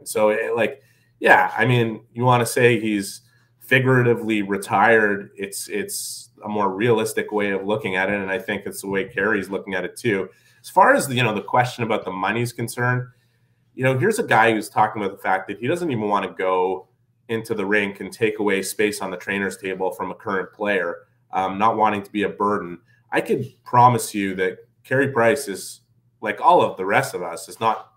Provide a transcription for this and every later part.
So yeah, I mean, you want to say he's figuratively retired. It's a more realistic way of looking at it. And I think it's the way Carey's looking at it too. As far as the question about the money is concerned, here's a guy who's talking about the fact that he doesn't even want to go into the rink and take away space on the trainer's table from a current player, not wanting to be a burden. I could promise you that Carey Price is, like all of the rest of us, is not,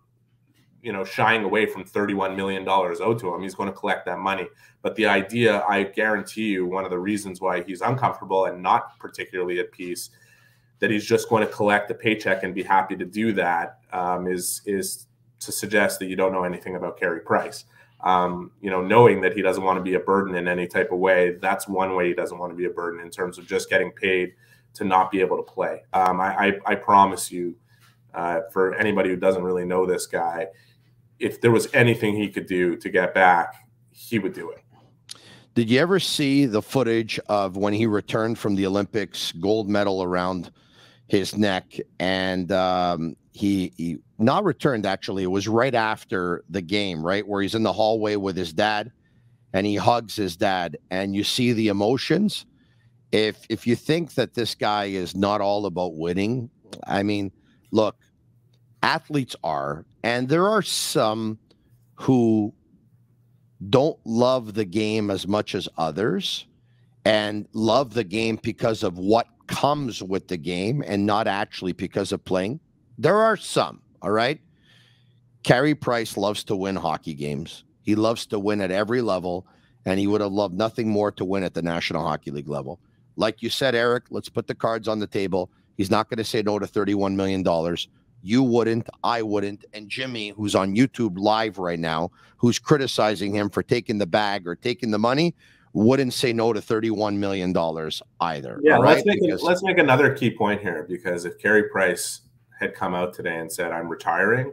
shying away from $31 million owed to him. He's going to collect that money. But the idea, I guarantee you, one of the reasons why he's uncomfortable and not particularly at peace, that he's just going to collect a paycheck and be happy to do that, is to suggest that you don't know anything about Carey Price. Knowing that he doesn't want to be a burden in any type of way, that's one way he doesn't want to be a burden, in terms of just getting paid to not be able to play. I promise you, for anybody who doesn't really know this guy, if there was anything he could do to get back, he would do it. Did you ever see the footage of when he returned from the Olympics, gold medal around his neck, and he not returned, actually, it was right after the game, right, where he's in the hallway with his dad and he hugs his dad, and you see the emotions. If you think that this guy is not all about winning, I mean, look, athletes are, and there are some who don't love the game as much as others and love the game because of what comes with the game and not actually because of playing. There are some, all right? Carey Price loves to win hockey games. He loves to win at every level, and he would have loved nothing more to win at the National Hockey League level. Like you said, Eric, let's put the cards on the table. He's not going to say no to $31 million. You wouldn't, I wouldn't, and Jimmy, who's on YouTube live right now, who's criticizing him for taking the bag or taking the money, wouldn't say no to $31 million either. Yeah, right? let's make another key point here, because if Carey Price had come out today and said, I'm retiring,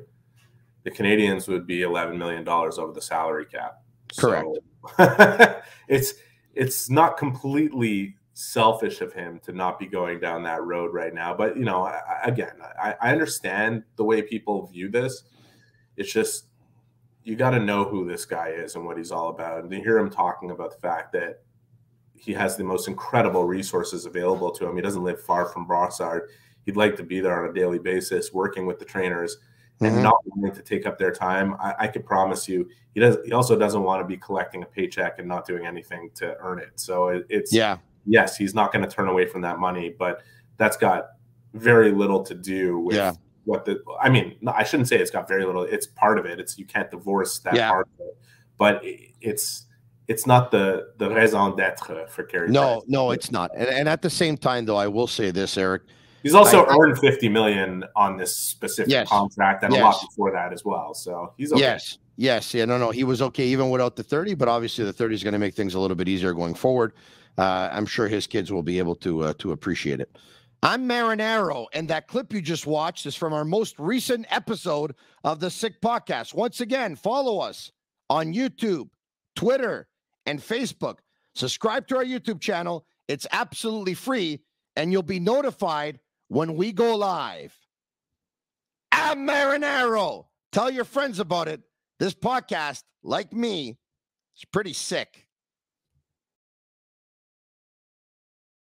the Canadians would be $11 million over the salary cap. Correct. So it's not completely selfish of him to not be going down that road right now. But, I understand the way people view this. It's just, you got to know who this guy is and what he's all about. And to hear him talking about the fact that he has the most incredible resources available to him. He doesn't live far from Brossard. He'd like to be there on a daily basis, working with the trainers and not wanting to take up their time. I could promise you, he also doesn't want to be collecting a paycheck and not doing anything to earn it. So yes, he's not going to turn away from that money, but that's got very little to do with I shouldn't say it's got very little. It's part of it. You can't divorce that part of it, but it's not the raison d'être for Carey Price. No, it's not. And at the same time, though, I will say this, Eric. He's also earned $50 million on this specific contract, and a lot before that as well. So he's okay. Yes. Yeah, no. He was okay even without the 30, but obviously the 30 is going to make things a little bit easier going forward. I'm sure his kids will be able to appreciate it. I'm Marinaro, and that clip you just watched is from our most recent episode of the Sick Podcast. Once again, follow us on YouTube, Twitter, and Facebook. Subscribe to our YouTube channel. It's absolutely free, and you'll be notified when we go live. I'm Marinaro. Tell your friends about it. This podcast, like me, is pretty sick.